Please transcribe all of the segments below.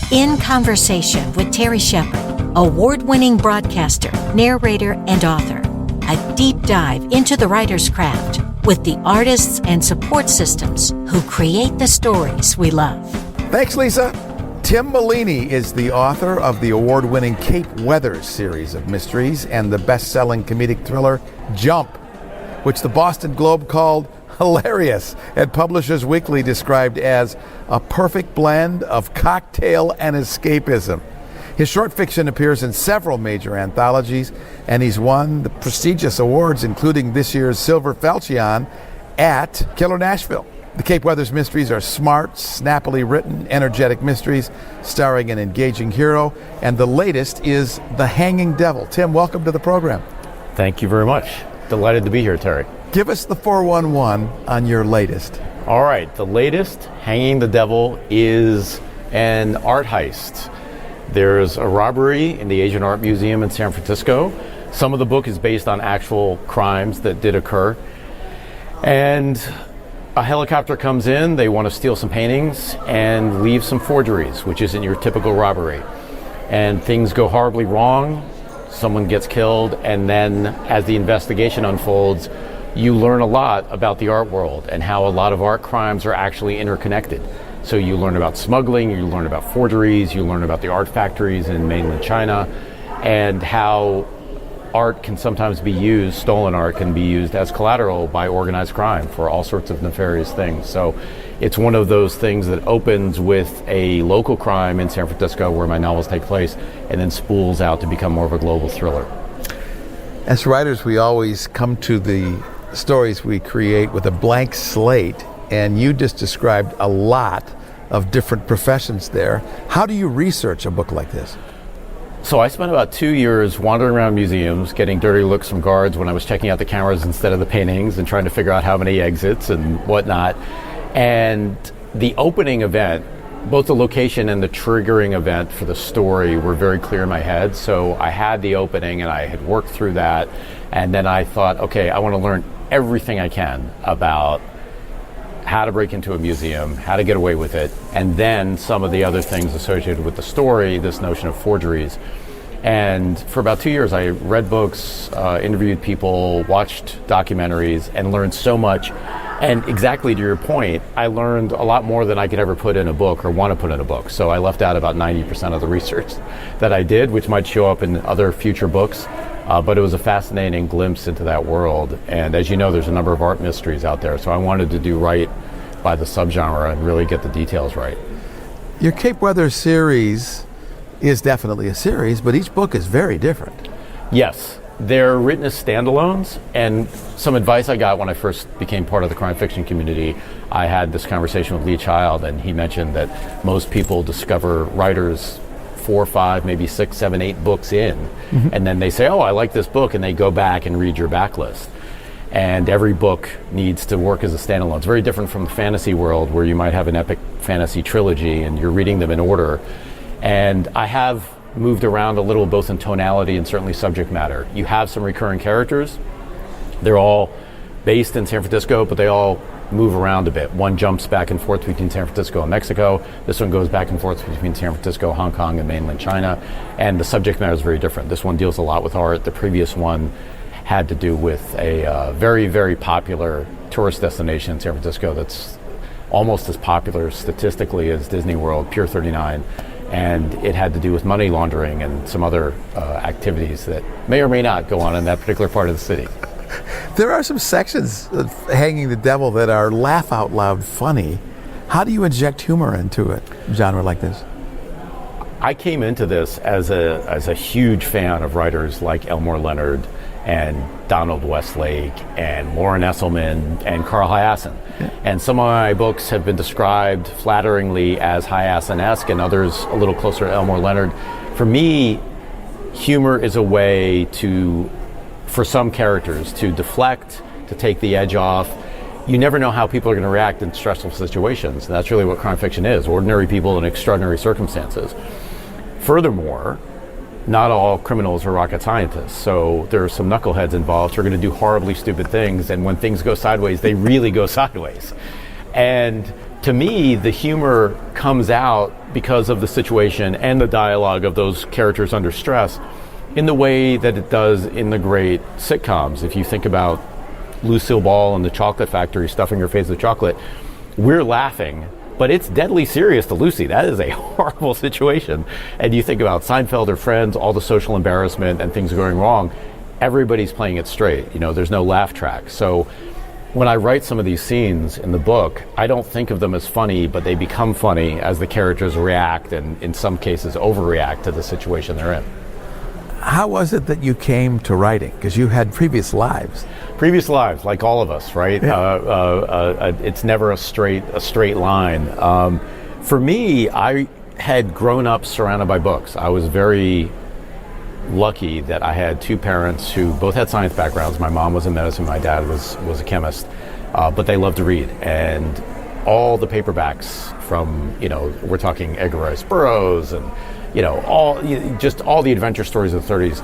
In Conversation with Terry Shepard, award-winning broadcaster, narrator, and author. A deep dive into the writer's craft with the artists and support systems who create the stories we love. Thanks, Lisa. Tim Maleeny is the author of the award-winning Cape Weathers series of mysteries and the best-selling comedic thriller Jump, which the Boston Globe called hilarious and Publishers Weekly described as a perfect blend of cocktail and escapism. His short fiction appears in several major anthologies, and he's won the prestigious awards, including this year's Silver Falchion at Killer Nashville. The Cape Weathers mysteries are smart, snappily written, energetic mysteries starring an engaging hero, and the latest is The Hanging Devil. Tim, welcome to the program. Thank you very much. Delighted to be here, Terry. Give us the 411 on your latest. All right, the latest, Hanging the Devil, is an art heist. There's a robbery in the Asian Art Museum in San Francisco. Some of the book is based on actual crimes that did occur. And a helicopter comes in, they want to steal some paintings and leave some forgeries, which isn't your typical robbery. And things go horribly wrong, someone gets killed, and then as the investigation unfolds, you learn a lot about the art world and how a lot of art crimes are actually interconnected. So you learn about smuggling, you learn about forgeries, you learn about the art factories in mainland China, and how art can sometimes be used, stolen art can be used as collateral by organized crime for all sorts of nefarious things. So it's one of those things that opens with a local crime in San Francisco where my novels take place and then spools out to become more of a global thriller. As writers, we always come to the stories we create with a blank slate, and you just described a lot of different professions there. How do you research a book like this? So I spent about 2 years wandering around museums, getting dirty looks from guards when I was checking out the cameras instead of the paintings and trying to figure out how many exits and whatnot. And the opening event, both the location and the triggering event for the story were very clear in my head. So I had the opening and I had worked through that. And then I thought, okay, I want to learn everything I can about how to break into a museum, how to get away with it, and then some of the other things associated with the story, this notion of forgeries. And for about 2 years, I read books, interviewed people, watched documentaries, and learned so much. And exactly to your point, I learned a lot more than I could ever put in a book or want to put in a book. So I left out about 90% of the research that I did, which might show up in other future books. But it was a fascinating glimpse into that world. And as you know, there's a number of art mysteries out there. So I wanted to do right by the subgenre and really get the details right. Your Cape Weathers series is definitely a series, but each book is very different. Yes, they're written as standalones. And some advice I got when I first became part of the crime fiction community, I had this conversation with Lee Child, and he mentioned that most people discover writers 4, 5, maybe 6, 7, 8 books in, and then they say, oh, I like this book, and they go back and read your backlist. And every book needs to work as a standalone. It's very different from the fantasy world where you might have an epic fantasy trilogy and you're reading them in order. And I have moved around a little, both in tonality and certainly subject matter. You have some recurring characters. They're all based in San Francisco, but they all move around a bit. One jumps back and forth between San Francisco and Mexico. This one goes back and forth between San Francisco, Hong Kong, and mainland China. And the subject matter is very different. This one deals a lot with art. The previous one had to do with a very, very popular tourist destination in San Francisco that's almost as popular statistically as Disney World, Pier 39. And it had to do with money laundering and some other activities that may or may not go on in that particular part of the city. There are some sections of Hanging the Devil that are laugh out loud funny. How do you inject humor into a genre like this? I came into this as a huge fan of writers like Elmore Leonard and Donald Westlake and Lauren Esselman and Carl Hiaasen. Yeah. And some of my books have been described flatteringly as Hiaasen-esque and others a little closer to Elmore Leonard. For me, humor is a way to, for some characters, to deflect, to take the edge off. You never know how people are going to react in stressful situations. And that's really what crime fiction is, ordinary people in extraordinary circumstances. Furthermore, not all criminals are rocket scientists, so there are some knuckleheads involved who are going to do horribly stupid things, and when things go sideways, they really go sideways. And to me, the humor comes out because of the situation and the dialogue of those characters under stress in the way that it does in the great sitcoms. If you think about Lucille Ball and the Chocolate Factory stuffing her face with chocolate, we're laughing, but it's deadly serious to Lucy. That is a horrible situation. And you think about Seinfeld or Friends, all the social embarrassment and things going wrong, everybody's playing it straight. There's no laugh track. So when I write some of these scenes in the book, I don't think of them as funny, but they become funny as the characters react and in some cases overreact to the situation they're in. How was it that you came to writing? Because you had previous lives. Previous lives, like all of us, right? Yeah. It's never a straight line. For me, I had grown up surrounded by books. I was very lucky that I had two parents who both had science backgrounds. My mom was in medicine, my dad was a chemist, but they loved to read. And all the paperbacks from, we're talking Edgar Rice Burroughs and all the adventure stories of the 30s,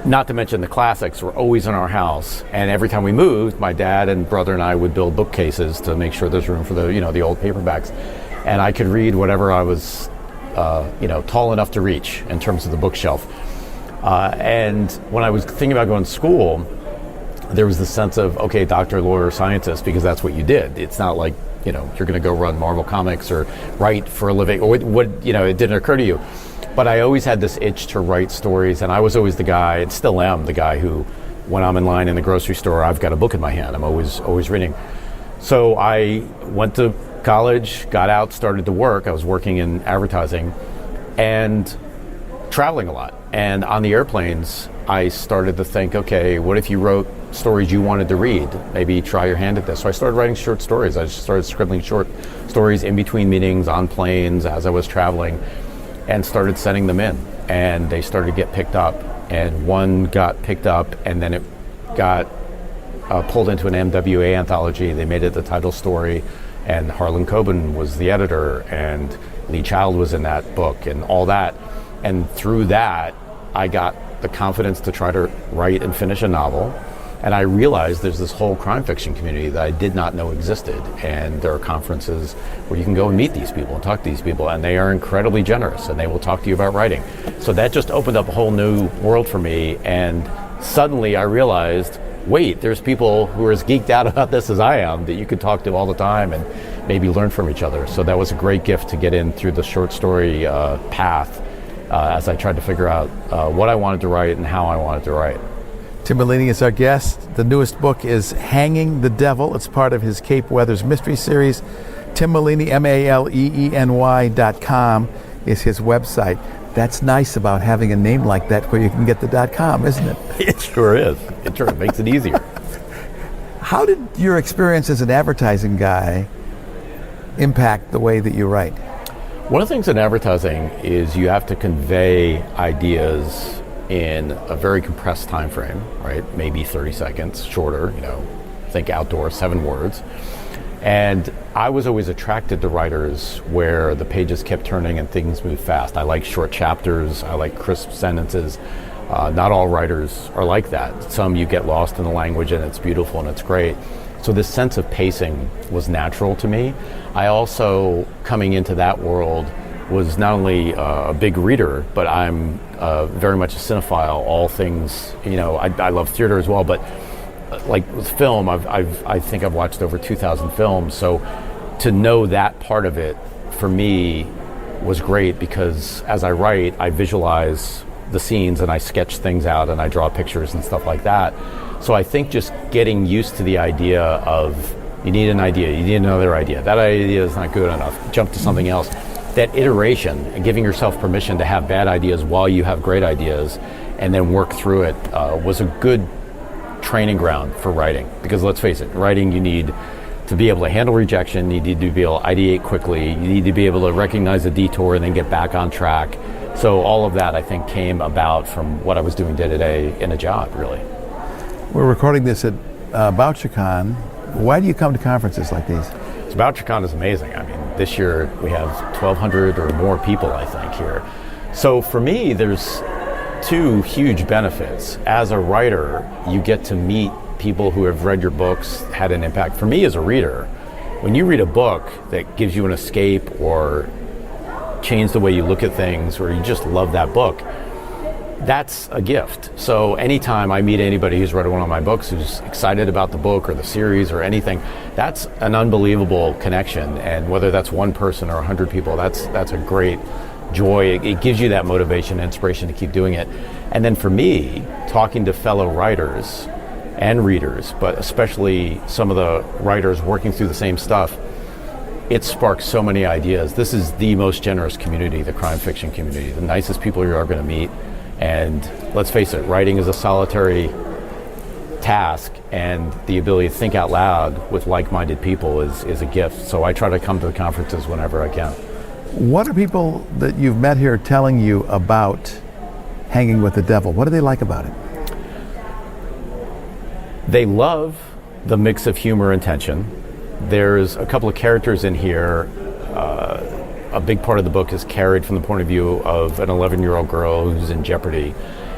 not to mention the classics, were always in our house. And every time we moved, my dad and brother and I would build bookcases to make sure there's room for the old paperbacks. And I could read whatever I was, tall enough to reach in terms of the bookshelf. And when I was thinking about going to school, there was the sense of, okay, doctor, lawyer, scientist, because that's what you did. It's not like, you're going to go run Marvel Comics or write for a living, or it didn't occur to you. But I always had this itch to write stories, and I was always the guy, and still am the guy who, when I'm in line in the grocery store, I've got a book in my hand. I'm always reading. So I went to college, got out, started to work. I was working in advertising and traveling a lot. And on the airplanes, I started to think, okay, what if you wrote stories you wanted to read? Maybe try your hand at this. So I started writing short stories. I just started scribbling short stories in between meetings, on planes, as I was traveling, and started sending them in. And they started to get picked up. And one got picked up, and then it got pulled into an MWA anthology. They made it the title story, and Harlan Coben was the editor, and Lee Child was in that book, and all that. And through that, I got the confidence to try to write and finish a novel. And I realized there's this whole crime fiction community that I did not know existed. And there are conferences where you can go and meet these people and talk to these people, and they are incredibly generous, and they will talk to you about writing. So that just opened up a whole new world for me. And suddenly I realized, wait, there's people who are as geeked out about this as I am that you could talk to all the time and maybe learn from each other. So that was a great gift to get in through the short story path as I tried to figure out what I wanted to write and how I wanted to write. Tim Maleeny is our guest. The newest book is Hanging the Devil. It's part of his Cape Weathers mystery series. Tim Maleeny, MALEENY.com is his website. That's nice about having a name like that where you can get the .com, isn't it? It sure is. It sure makes it easier. How did your experience as an advertising guy impact the way that you write? One of the things in advertising is you have to convey ideas in a very compressed time frame, right? Maybe 30 seconds, shorter, think outdoor, 7 words. And I was always attracted to writers where the pages kept turning and things moved fast. I like short chapters, I like crisp sentences. Not all writers are like that. Some you get lost in the language and it's beautiful and it's great. So this sense of pacing was natural to me. I also, coming into that world, was not only a big reader, but I'm very much a cinephile. All things, I love theater as well, but like with film, I think I've watched over 2,000 films. So to know that part of it for me was great, because as I write, I visualize the scenes and I sketch things out and I draw pictures and stuff like that. So I think just getting used to the idea of you need an idea, you need another idea. That idea is not good enough. Jump to something else. That iteration and giving yourself permission to have bad ideas while you have great ideas and then work through it was a good training ground for writing. Because let's face it, writing, you need to be able to handle rejection, you need to be able to ideate quickly, you need to be able to recognize a detour and then get back on track. So all of that, I think, came about from what I was doing day to day in a job, really. We're recording this at Bouchercon. Why do you come to conferences like these? So Bouchercon is amazing. I mean, this year we have 1,200 or more people, I think, here. So for me, there's 2 huge benefits. As a writer, you get to meet people who have read your books, had an impact. For me as a reader, when you read a book that gives you an escape or change the way you look at things, or you just love that book, that's a gift. So anytime I meet anybody who's read one of my books who's excited about the book or the series or anything, that's an unbelievable connection. And whether that's one person or 100 people, that's a great joy. It gives you that motivation and inspiration to keep doing it. And then for me, talking to fellow writers and readers, but especially some of the writers working through the same stuff, it sparks so many ideas. This is the most generous community, the crime fiction community, the nicest people you are going to meet. And let's face it, writing is a solitary task, and the ability to think out loud with like-minded people is a gift. So I try to come to the conferences whenever I can. What are people that you've met here telling you about Hanging with the Devil? What do they like about it? They love the mix of humor and tension. There's a couple of characters in here. A big part of the book is carried from the point of view of an 11-year-old girl who's in jeopardy.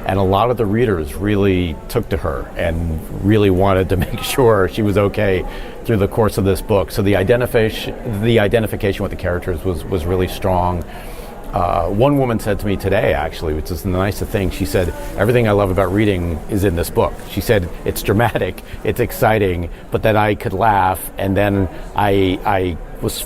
And a lot of the readers really took to her and really wanted to make sure she was okay through the course of this book. So the identification with the characters was really strong. One woman said to me today, actually, which is the nicest thing, she said, everything I love about reading is in this book. She said, it's dramatic, it's exciting, but that I could laugh, and then I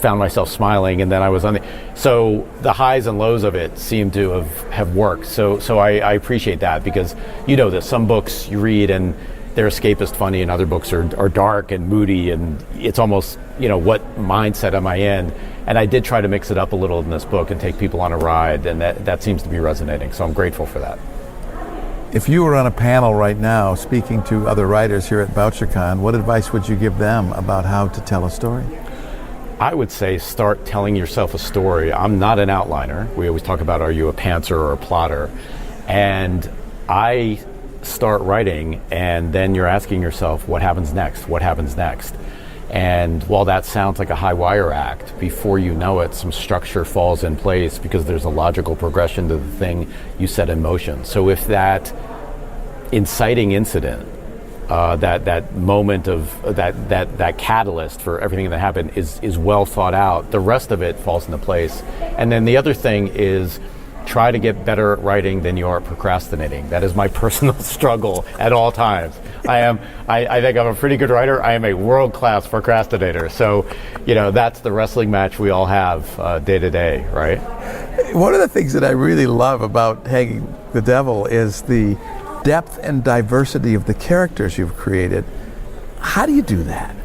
found myself smiling, and then I was on the... So the highs and lows of it seem to have worked. So I appreciate that, because you know that some books you read and they're escapist funny, and other books are dark and moody, and it's almost, what mindset am I in? And I did try to mix it up a little in this book and take people on a ride, and that seems to be resonating, so I'm grateful for that. If you were on a panel right now speaking to other writers here at Bouchercon, what advice would you give them about how to tell a story? I would say start telling yourself a story. I'm not an outliner. We always talk about, are you a pantser or a plotter? And I start writing, and then you're asking yourself, what happens next? What happens next? And while that sounds like a high wire act, before you know it, some structure falls in place because there's a logical progression to the thing you set in motion. So if that inciting incident, that moment of that catalyst for everything that happened is well thought out, the rest of it falls into place. And then the other thing is, try to get better at writing than you are at procrastinating. That is my personal struggle at all times. I think I'm a pretty good writer. I am a world-class procrastinator. So, that's the wrestling match we all have day to day, right? One of the things that I really love about Hanging the Devil is the depth and diversity of the characters you've created. How do you do that?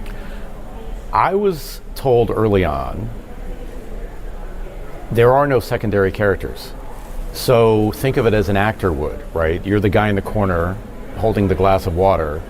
I was told early on, there are no secondary characters. So think of it as an actor would, right? You're the guy in the corner holding the glass of water.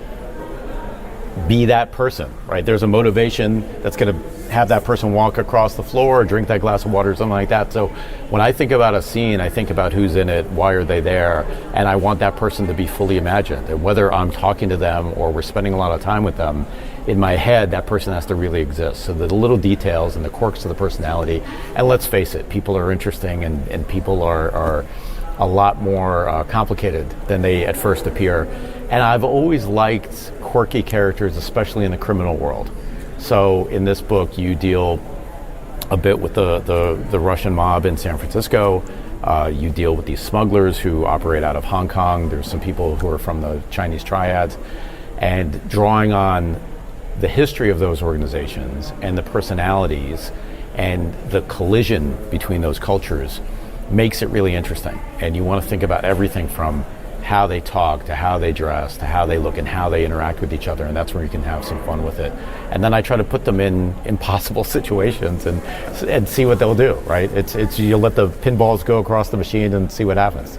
Be that person, right? There's a motivation that's going to have that person walk across the floor or drink that glass of water or something like that. So when I think about a scene, I think about who's in it, why are they there, and I want that person to be fully imagined. And whether I'm talking to them or we're spending a lot of time with them, in my head, that person has to really exist. So the little details and the quirks of the personality, and let's face it, people are interesting, and people are a lot more complicated than they at first appear. And I've always liked quirky characters, especially in the criminal world. So in this book, you deal a bit with the Russian mob in San Francisco. You deal with these smugglers who operate out of Hong Kong. There's some people who are from the Chinese triads. And drawing on the history of those organizations and the personalities and the collision between those cultures makes it really interesting. And you want to think about everything from how they talk to how they dress to how they look and how they interact with each other, and that's where you can have some fun with it. And then I try to put them in impossible situations and see what they'll do, right? It's you let the pinballs go across the machine and see what happens.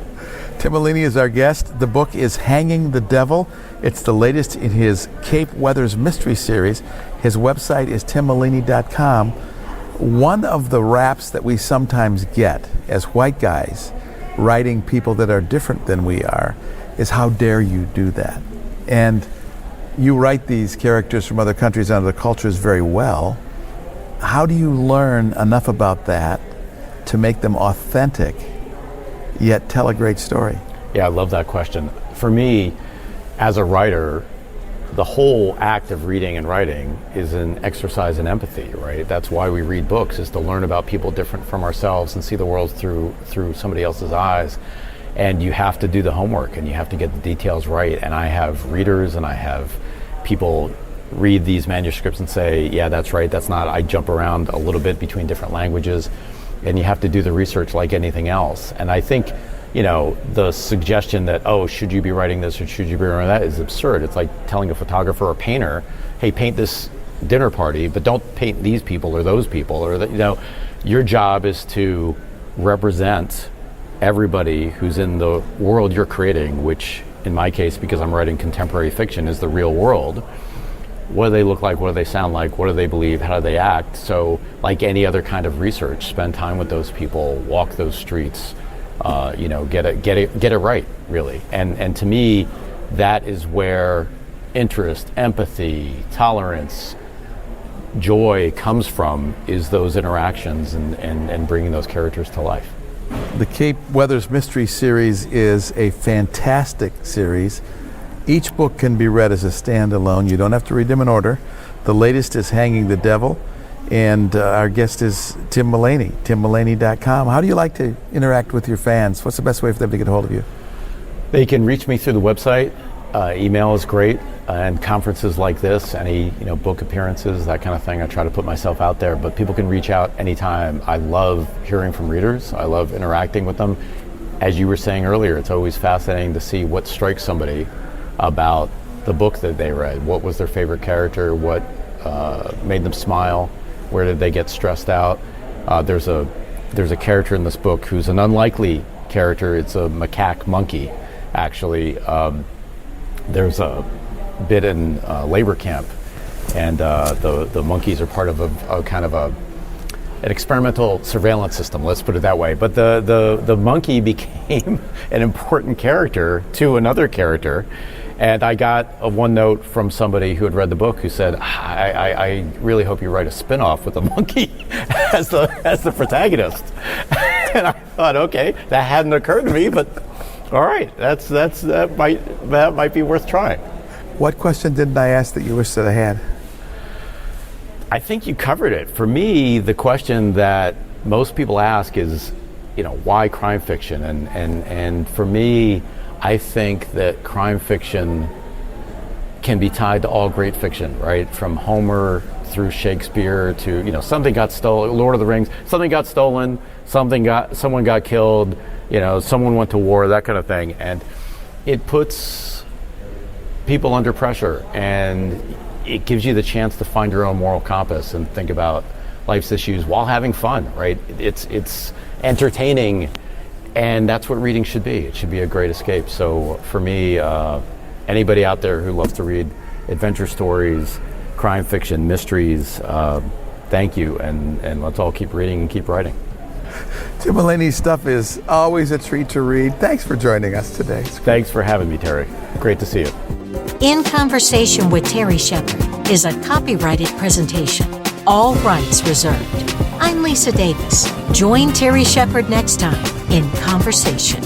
Tim Maleeny is our guest. The book is Hanging the Devil. It's the latest in his Cape Weathers mystery series. His website is timmaleeny.com. One of the raps that we sometimes get as white guys writing people that are different than we are is, how dare you do that? And you write these characters from other countries and other cultures very well. How do you learn enough about that to make them authentic yet tell a great story? Yeah, I love that question. For me, as a writer, the whole act of reading and writing is an exercise in empathy, right? That's why we read books, is to learn about people different from ourselves and see the world through somebody else's eyes. And you have to do the homework and you have to get the details right. And I have readers and I have people read these manuscripts and say, yeah, that's right, that's not. I jump around a little bit between different languages, and you have to do the research like anything else. And I think, the suggestion that, oh, should you be writing this or should you be writing that is absurd. It's like telling a photographer or painter, hey, paint this dinner party, but don't paint these people or those people, or your job is to represent everybody who's in the world you're creating, which in my case, because I'm writing contemporary fiction, is the real world. What do they look like? What do they sound like? What do they believe? How do they act? So like any other kind of research, spend time with those people, walk those streets, get it right, really. And to me, that is where interest, empathy, tolerance, joy comes from, is those interactions and bringing those characters to life. The Cape Weathers Mystery Series is a fantastic series. Each book can be read as a standalone. You don't have to read them in order. The latest is Hanging the Devil, and our guest is Tim Maleeny, timmaleeny.com. How do you like to interact with your fans? What's the best way for them to get a hold of you? They can reach me through the website. Email is great, and conferences like this, any book appearances, that kind of thing. I try to put myself out there, but people can reach out anytime. I love hearing from readers. I love interacting with them. As you were saying earlier, it's always fascinating to see what strikes somebody about the book that they read. What was their favorite character? What made them smile? Where did they get stressed out? There's a character in this book who's an unlikely character. It's a macaque monkey, actually. There's a bit in labor camp, and the monkeys are part of a kind of an experimental surveillance system, let's put it that way. But the monkey became an important character to another character. And I got one note from somebody who had read the book who said, I really hope you write a spin-off with the monkey as the protagonist. And I thought, okay, that hadn't occurred to me, but all right, that might be worth trying. What question didn't I ask that you wish that I had? I think you covered it. For me, the question that most people ask is, why crime fiction? And for me, I think that crime fiction can be tied to all great fiction, right? From Homer through Shakespeare to, something got stolen, Lord of the Rings, something got stolen, someone got killed, someone went to war, that kind of thing. And it puts people under pressure, and it gives you the chance to find your own moral compass and think about life's issues while having fun, right? It's entertaining, and that's what reading should be. It should be a great escape. So for me, anybody out there who loves to read adventure stories, crime fiction, mysteries, thank you, and let's all keep reading and keep writing. Tim Maleeny's stuff is always a treat to read. Thanks for joining us today. Thanks for having me, Terry. Great to see you. In Conversation with Terry Shepard is a copyrighted presentation. All rights reserved. I'm Lisa Davis. Join Terry Shepard next time in Conversation.